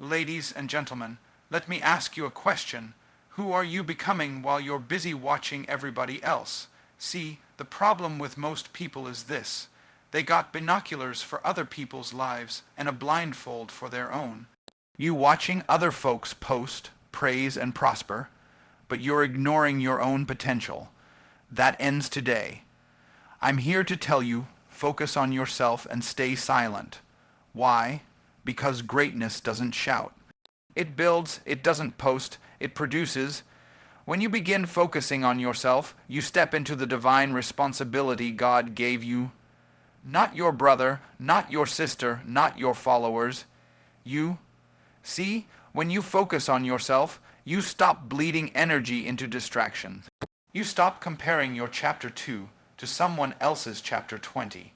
Ladies and gentlemen, let me ask you a question. Who are you becoming while you're busy watching everybody else? See, the problem with most people is this. They got binoculars for other people's lives and a blindfold for their own. You watching other folks post, praise, and prosper, but you're ignoring your own potential. That ends today. I'm here to tell you, focus on yourself and stay silent. Why? Because greatness doesn't shout. It builds, it doesn't post, it produces. When you begin focusing on yourself, you step into the divine responsibility God gave you. Not your brother, not your sister, not your followers. You. See, when you focus on yourself, you stop bleeding energy into distraction. You stop comparing your chapter 2 to someone else's chapter 20.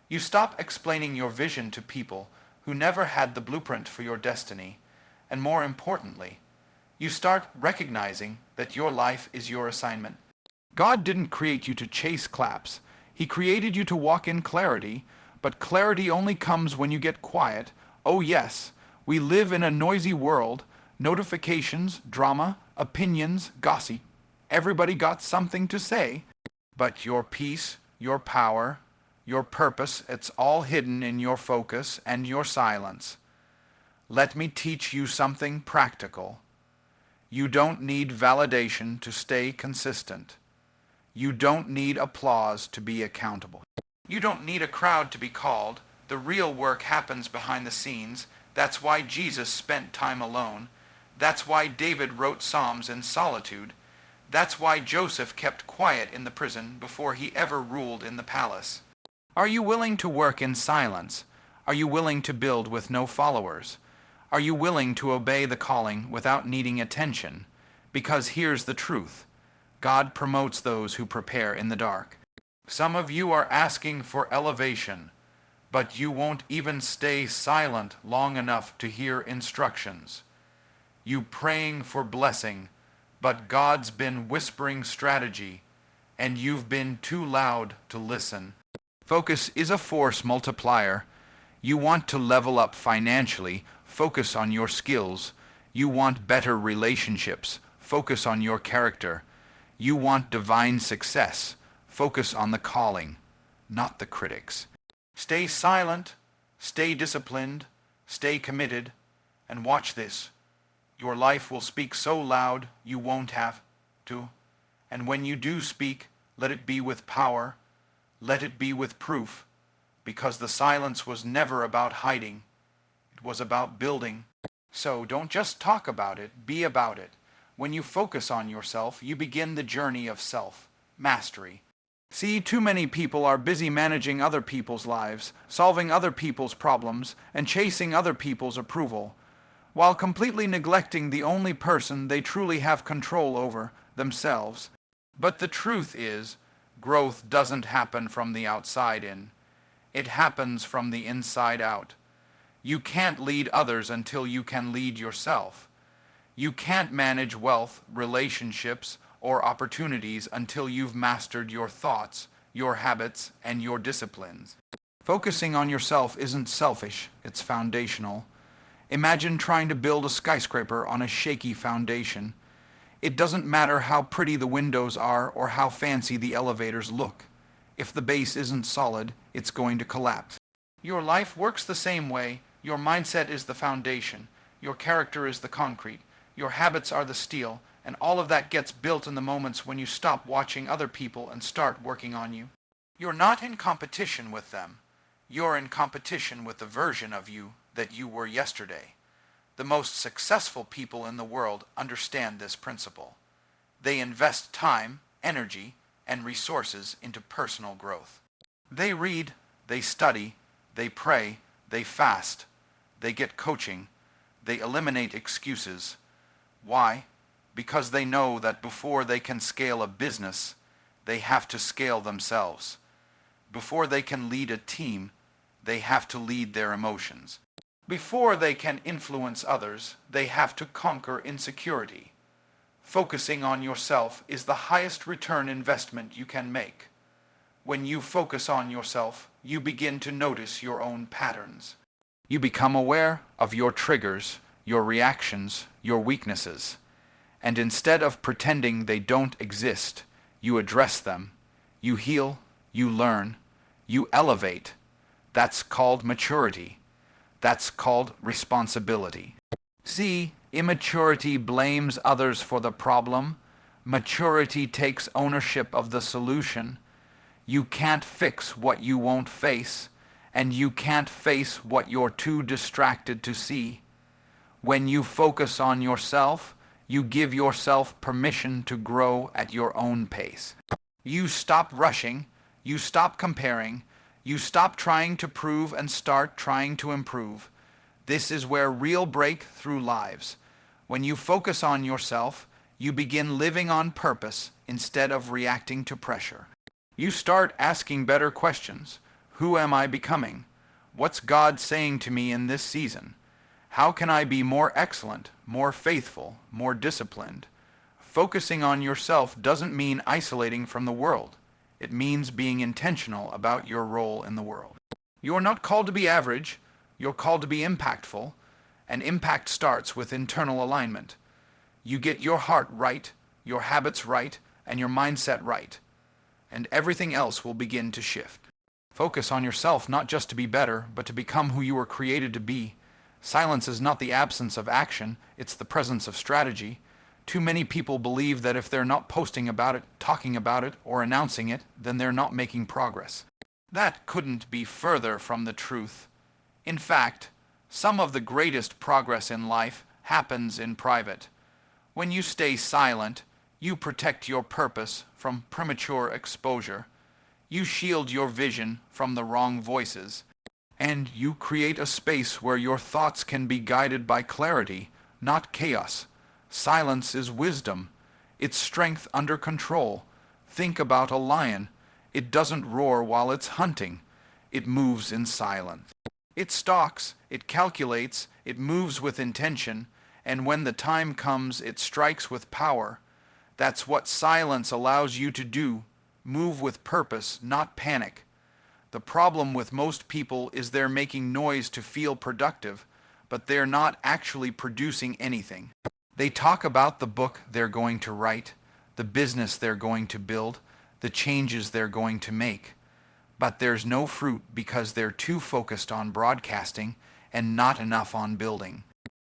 You stop explaining your vision to people who never had the blueprint for your destiny. And more importantly, you start recognizing that your life is your assignment. God didn't create you to chase claps. He created you to walk in clarity, but clarity only comes when you get quiet. Oh yes, we live in a noisy world. Notifications, drama, opinions, gossip. Everybody got something to say. But your peace, your power, your purpose, it's all hidden in your focus and your silence. Let me teach you something practical. You don't need validation to stay consistent. You don't need applause to be accountable. You don't need a crowd to be called. The real work happens behind the scenes. That's why Jesus spent time alone. That's why David wrote Psalms in solitude. That's why Joseph kept quiet in the prison before he ever ruled in the palace. Are you willing to work in silence? Are you willing to build with no followers? Are you willing to obey the calling without needing attention? Because here's the truth. God promotes those who prepare in the dark. Some of you are asking for elevation, but you won't even stay silent long enough to hear instructions. You praying for blessing, but God's been whispering strategy, and you've been too loud to listen. Focus is a force multiplier. You want to level up financially, focus on your skills. You want better relationships, focus on your character. You want divine success, focus on the calling, not the critics. Stay silent, stay disciplined, stay committed, and watch this. Your life will speak so loud you won't have to. And when you do speak, let it be with power. Let it be with proof, because the silence was never about hiding. It was about building. So don't just talk about it, be about it. When you focus on yourself, you begin the journey of self-mastery. See, too many people are busy managing other people's lives, solving other people's problems, and chasing other people's approval, while completely neglecting the only person they truly have control over, themselves. But the truth is, growth doesn't happen from the outside in. It happens from the inside out. You can't lead others until you can lead yourself. You can't manage wealth, relationships, or opportunities until you've mastered your thoughts, your habits, and your disciplines. Focusing on yourself isn't selfish, it's foundational. Imagine trying to build a skyscraper on a shaky foundation. It doesn't matter how pretty the windows are or how fancy the elevators look. If the base isn't solid, it's going to collapse. Your life works the same way. Your mindset is the foundation. Your character is the concrete. Your habits are the steel. And all of that gets built in the moments when you stop watching other people and start working on you. You're not in competition with them. You're in competition with the version of you that you were yesterday. The most successful people in the world understand this principle. They invest time, energy, and resources into personal growth. They read, they study, they pray, they fast, they get coaching, they eliminate excuses. Why? Because they know that before they can scale a business, they have to scale themselves. Before they can lead a team, they have to lead their emotions. Before they can influence others, they have to conquer insecurity. Focusing on yourself is the highest return investment you can make. When you focus on yourself, you begin to notice your own patterns. You become aware of your triggers, your reactions, your weaknesses. And instead of pretending they don't exist, you address them. You heal, you learn, you elevate. That's called maturity. That's called responsibility. See, immaturity blames others for the problem. Maturity takes ownership of the solution. You can't fix what you won't face, and you can't face what you're too distracted to see. When you focus on yourself, you give yourself permission to grow at your own pace. You stop rushing, you stop comparing, you stop trying to prove and start trying to improve. This is where real breakthrough lies. When you focus on yourself, you begin living on purpose instead of reacting to pressure. You start asking better questions. Who am I becoming? What's God saying to me in this season? How can I be more excellent, more faithful, more disciplined? Focusing on yourself doesn't mean isolating from the world. It means being intentional about your role in the world. You are not called to be average. You're called to be impactful, and impact starts with internal alignment. You get your heart right, your habits right, and your mindset right, and everything else will begin to shift. Focus on yourself not just to be better, but to become who you were created to be. Silence is not the absence of action, it's the presence of strategy. Too many people believe that if they're not posting about it, talking about it, or announcing it, then they're not making progress. That couldn't be further from the truth. In fact, some of the greatest progress in life happens in private. When you stay silent, you protect your purpose from premature exposure. You shield your vision from the wrong voices. And you create a space where your thoughts can be guided by clarity, not chaos. Silence is wisdom. It's strength under control. Think about a lion. It doesn't roar while it's hunting. It moves in silence. It stalks, it calculates, it moves with intention, and when the time comes, it strikes with power. That's what silence allows you to do. Move with purpose, not panic. The problem with most people is they're making noise to feel productive, but they're not actually producing anything. They talk about the book they're going to write, the business they're going to build, the changes they're going to make. But there's no fruit because they're too focused on broadcasting and not enough on building.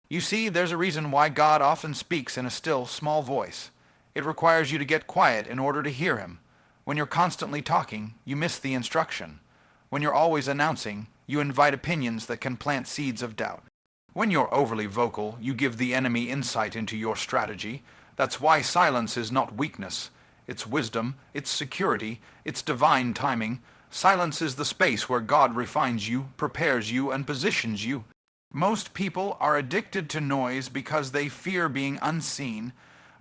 You see, there's a reason why God often speaks in a still, small voice. It requires you to get quiet in order to hear Him. When you're constantly talking, you miss the instruction. When you're always announcing, you invite opinions that can plant seeds of doubt. When you're overly vocal, you give the enemy insight into your strategy. That's why silence is not weakness. It's wisdom, it's security, it's divine timing. Silence is the space where God refines you, prepares you, and positions you. Most people are addicted to noise because they fear being unseen.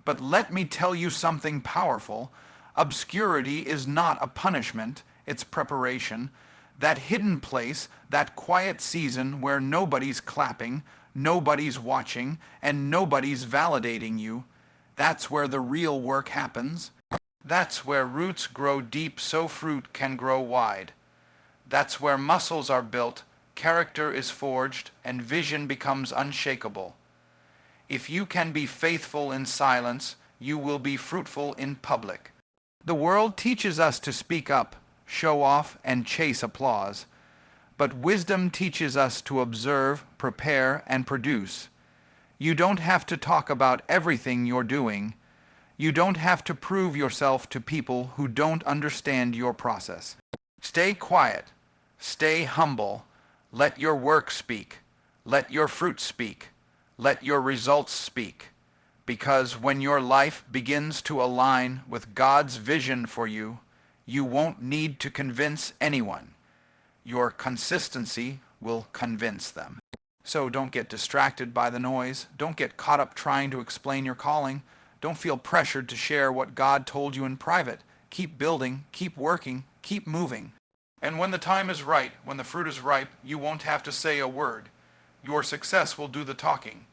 But let me tell you something powerful. Obscurity is not a punishment, it's preparation. That hidden place, that quiet season where nobody's clapping, nobody's watching, and nobody's validating you, that's where the real work happens. That's where roots grow deep so fruit can grow wide. That's where muscles are built, character is forged, and vision becomes unshakable. If you can be faithful in silence, you will be fruitful in public. The world teaches us to speak up, show off, and chase applause. But wisdom teaches us to observe, prepare, and produce. You don't have to talk about everything you're doing. You don't have to prove yourself to people who don't understand your process. Stay quiet. Stay humble. Let your work speak. Let your fruit speak. Let your results speak. Because when your life begins to align with God's vision for you, you won't need to convince anyone. Your consistency will convince them. So don't get distracted by the noise. Don't get caught up trying to explain your calling. Don't feel pressured to share what God told you in private. Keep building, keep working, keep moving. And when the time is right, when the fruit is ripe, you won't have to say a word. Your success will do the talking.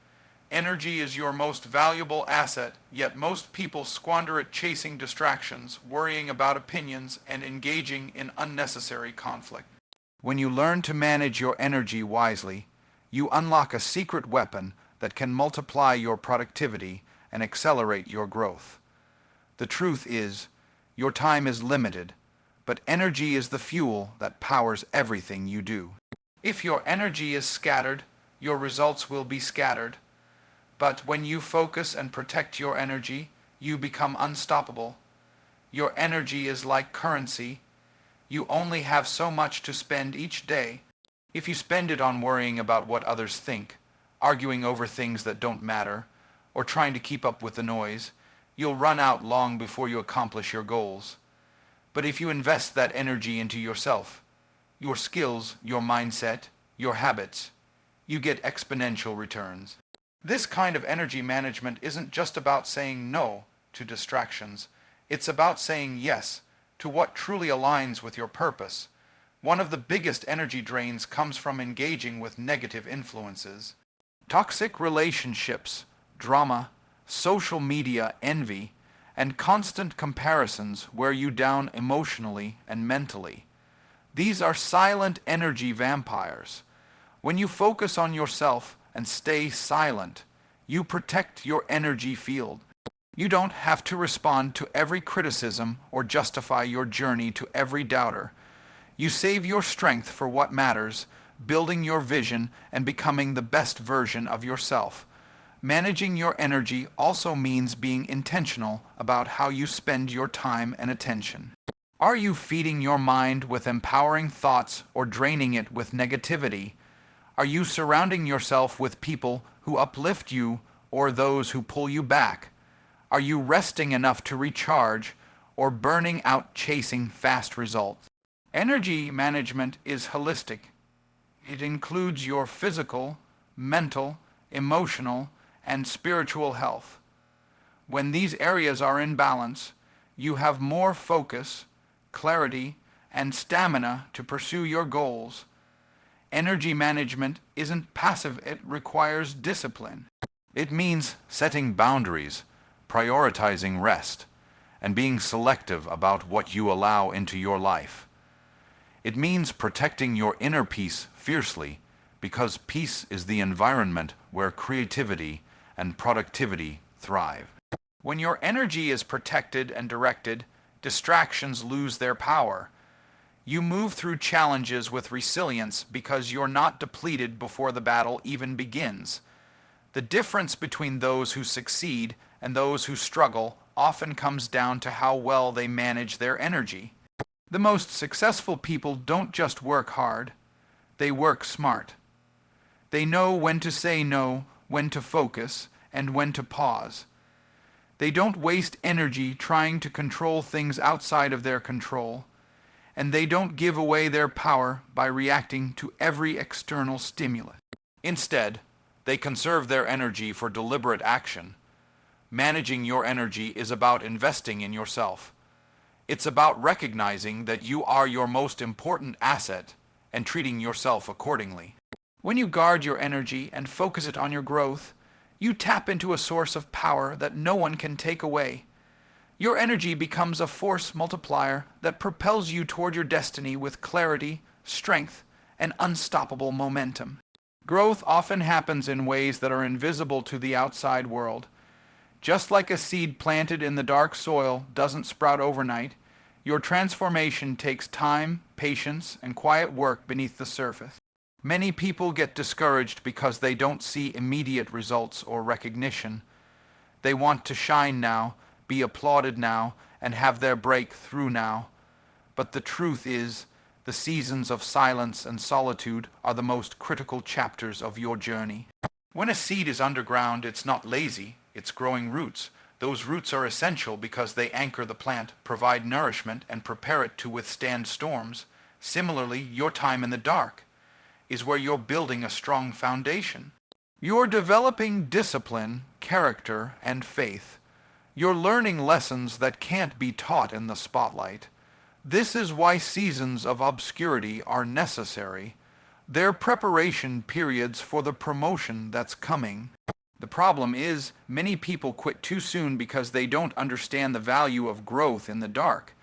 Energy is your most valuable asset, yet most people squander it chasing distractions, worrying about opinions, and engaging in unnecessary conflict. When you learn to manage your energy wisely, you unlock a secret weapon that can multiply your productivity and accelerate your growth. The truth is, your time is limited, but energy is the fuel that powers everything you do. If your energy is scattered, your results will be scattered. But when you focus and protect your energy, you become unstoppable. Your energy is like currency. You only have so much to spend each day. If you spend it on worrying about what others think, arguing over things that don't matter, or trying to keep up with the noise, you'll run out long before you accomplish your goals. But if you invest that energy into yourself, your skills, your mindset, your habits, you get exponential returns. This kind of energy management isn't just about saying no to distractions. It's about saying yes to what truly aligns with your purpose. One of the biggest energy drains comes from engaging with negative influences. Toxic relationships, drama, social media envy, and constant comparisons wear you down emotionally and mentally. These are silent energy vampires. When you focus on yourself and stay silent, you protect your energy field. You don't have to respond to every criticism or justify your journey to every doubter. You save your strength for what matters, building your vision and becoming the best version of yourself. Managing your energy also means being intentional about how you spend your time and attention. Are you feeding your mind with empowering thoughts or draining it with negativity? Are you surrounding yourself with people who uplift you or those who pull you back? Are you resting enough to recharge or burning out chasing fast results? Energy management is holistic. It includes your physical, mental, emotional, and spiritual health. When these areas are in balance, you have more focus, clarity, and stamina to pursue your goals. Energy management isn't passive, it requires discipline. It means setting boundaries, prioritizing rest, and being selective about what you allow into your life. It means protecting your inner peace fiercely, because peace is the environment where creativity and productivity thrive. When your energy is protected and directed, distractions lose their power. You move through challenges with resilience because you're not depleted before the battle even begins. The difference between those who succeed and those who struggle often comes down to how well they manage their energy. The most successful people don't just work hard, they work smart. They know when to say no, when to focus, and when to pause. They don't waste energy trying to control things outside of their control, and they don't give away their power by reacting to every external stimulus. Instead, they conserve their energy for deliberate action. Managing your energy is about investing in yourself. It's about recognizing that you are your most important asset and treating yourself accordingly. When you guard your energy and focus it on your growth, you tap into a source of power that no one can take away. Your energy becomes a force multiplier that propels you toward your destiny with clarity, strength, and unstoppable momentum. Growth often happens in ways that are invisible to the outside world. Just like a seed planted in the dark soil doesn't sprout overnight, your transformation takes time, patience, and quiet work beneath the surface. Many people get discouraged because they don't see immediate results or recognition. They want to shine now, be applauded now, and have their breakthrough now. But the truth is, the seasons of silence and solitude are the most critical chapters of your journey. When a seed is underground, it's not lazy, it's growing roots. Those roots are essential because they anchor the plant, provide nourishment, and prepare it to withstand storms. Similarly, your time in the dark is where you're building a strong foundation. You're developing discipline, character, and faith. You're learning lessons that can't be taught in the spotlight. This is why seasons of obscurity are necessary. They're preparation periods for the promotion that's coming. The problem is, many people quit too soon because they don't understand the value of growth in the dark.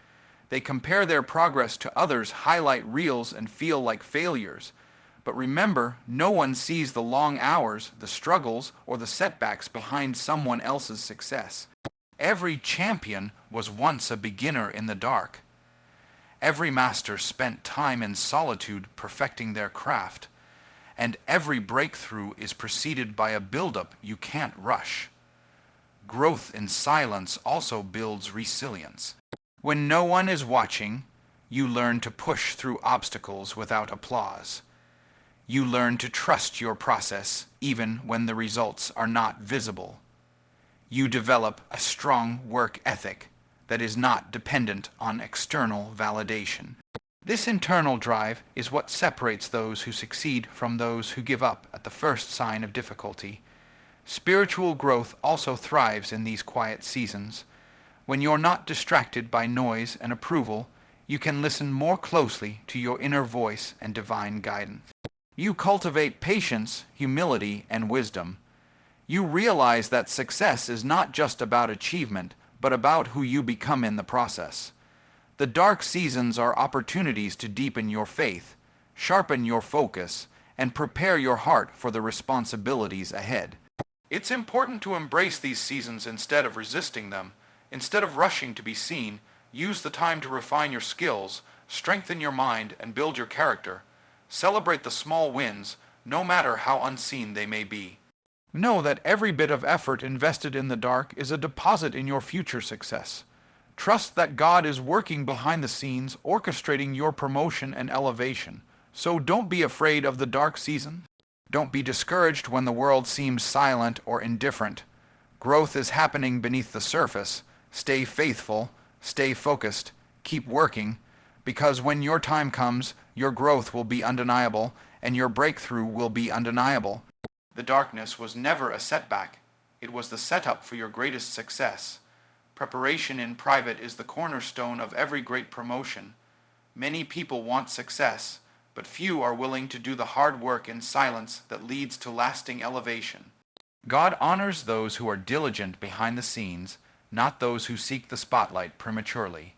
They compare their progress to others' highlight reels and feel like failures. But remember, no one sees the long hours, the struggles, or the setbacks behind someone else's success. Every champion was once a beginner in the dark. Every master spent time in solitude perfecting their craft, and every breakthrough is preceded by a buildup you can't rush. Growth in silence also builds resilience. When no one is watching, you learn to push through obstacles without applause. You learn to trust your process even when the results are not visible. You develop a strong work ethic that is not dependent on external validation. This internal drive is what separates those who succeed from those who give up at the first sign of difficulty. Spiritual growth also thrives in these quiet seasons. When you're not distracted by noise and approval, you can listen more closely to your inner voice and divine guidance. You cultivate patience, humility, and wisdom. You realize that success is not just about achievement, but about who you become in the process. The dark seasons are opportunities to deepen your faith, sharpen your focus, and prepare your heart for the responsibilities ahead. It's important to embrace these seasons instead of resisting them. Instead of rushing to be seen, use the time to refine your skills, strengthen your mind, and build your character. Celebrate the small wins, no matter how unseen they may be. Know that every bit of effort invested in the dark is a deposit in your future success. Trust that God is working behind the scenes, orchestrating your promotion and elevation. So don't be afraid of the dark season. Don't be discouraged when the world seems silent or indifferent. Growth is happening beneath the surface. Stay faithful, stay focused, keep working, because when your time comes, your growth will be undeniable, and your breakthrough will be undeniable. The darkness was never a setback. It was the setup for your greatest success. Preparation in private is the cornerstone of every great promotion. Many people want success, but few are willing to do the hard work in silence that leads to lasting elevation. God honors those who are diligent behind the scenes, not those who seek the spotlight prematurely.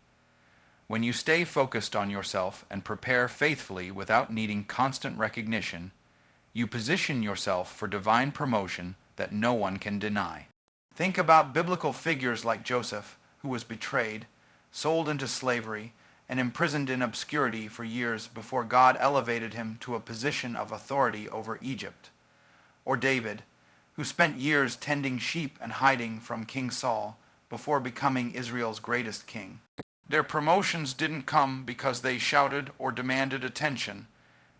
When you stay focused on yourself and prepare faithfully without needing constant recognition, you position yourself for divine promotion that no one can deny. Think about biblical figures like Joseph, who was betrayed, sold into slavery, and imprisoned in obscurity for years before God elevated him to a position of authority over Egypt. Or David, who spent years tending sheep and hiding from King Saul before becoming Israel's greatest king. Their promotions didn't come because they shouted or demanded attention.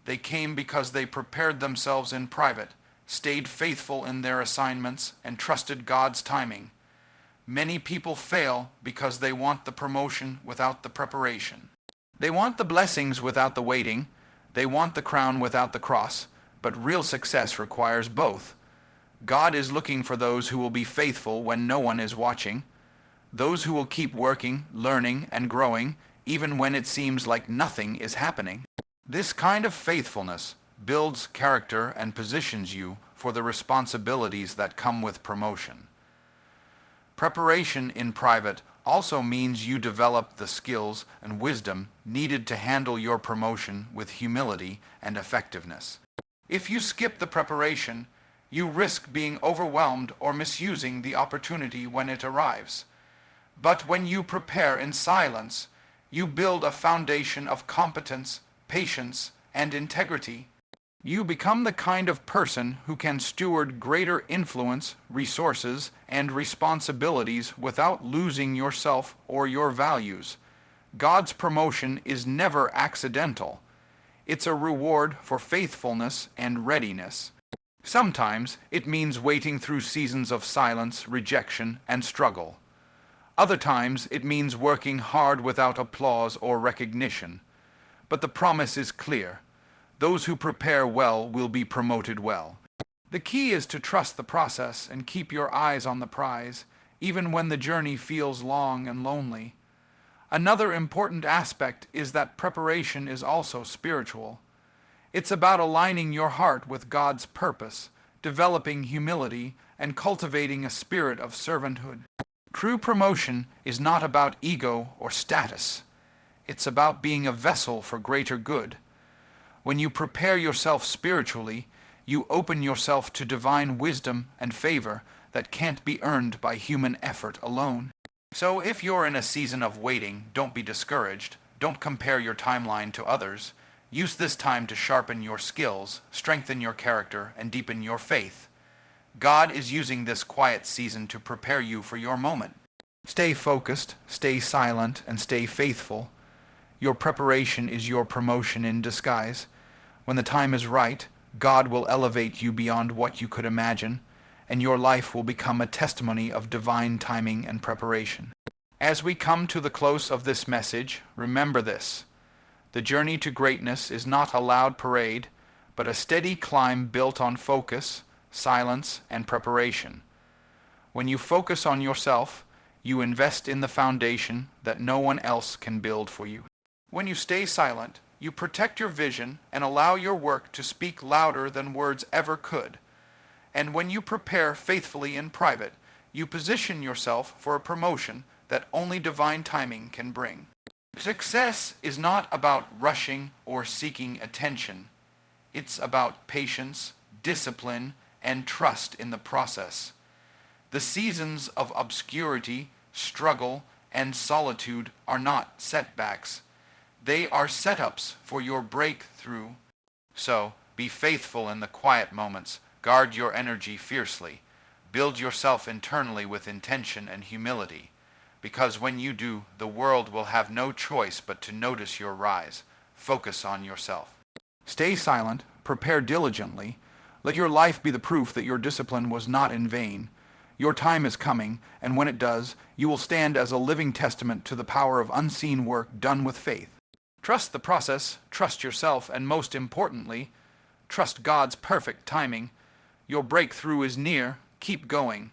They came because they prepared themselves in private, stayed faithful in their assignments, and trusted God's timing. Many people fail because they want the promotion without the preparation. They want the blessings without the waiting. They want the crown without the cross. But real success requires both. God is looking for those who will be faithful when no one is watching. Those who will keep working, learning, and growing, even when it seems like nothing is happening. This kind of faithfulness builds character and positions you for the responsibilities that come with promotion. Preparation in private also means you develop the skills and wisdom needed to handle your promotion with humility and effectiveness. If you skip the preparation, you risk being overwhelmed or misusing the opportunity when it arrives. But when you prepare in silence, you build a foundation of competence, patience, and integrity. You become the kind of person who can steward greater influence, resources, and responsibilities without losing yourself or your values. God's promotion is never accidental. It's a reward for faithfulness and readiness. Sometimes it means waiting through seasons of silence, rejection, and struggle. Other times it means working hard without applause or recognition. But the promise is clear. Those who prepare well will be promoted well. The key is to trust the process and keep your eyes on the prize, even when the journey feels long and lonely. Another important aspect is that preparation is also spiritual. It's about aligning your heart with God's purpose, developing humility, and cultivating a spirit of servanthood. True promotion is not about ego or status. It's about being a vessel for greater good. When you prepare yourself spiritually, you open yourself to divine wisdom and favor that can't be earned by human effort alone. So if you're in a season of waiting, don't be discouraged. Don't compare your timeline to others. Use this time to sharpen your skills, strengthen your character, and deepen your faith. God is using this quiet season to prepare you for your moment. Stay focused, stay silent, and stay faithful. Your preparation is your promotion in disguise. When the time is right, God will elevate you beyond what you could imagine, and your life will become a testimony of divine timing and preparation. As we come to the close of this message, remember this. The journey to greatness is not a loud parade, but a steady climb built on focus, silence, and preparation. When you focus on yourself, you invest in the foundation that no one else can build for you. When you stay silent, you protect your vision and allow your work to speak louder than words ever could. And when you prepare faithfully in private, you position yourself for a promotion that only divine timing can bring. Success is not about rushing or seeking attention. It's about patience, discipline, and trust in the process. The seasons of obscurity, struggle, and solitude are not setbacks. They are setups for your breakthrough. So, be faithful in the quiet moments. Guard your energy fiercely. Build yourself internally with intention and humility. Because when you do, the world will have no choice but to notice your rise. Focus on yourself. Stay silent, prepare diligently. Let your life be the proof that your discipline was not in vain. Your time is coming, and when it does, you will stand as a living testament to the power of unseen work done with faith. Trust the process, trust yourself, and most importantly, trust God's perfect timing. Your breakthrough is near. Keep going.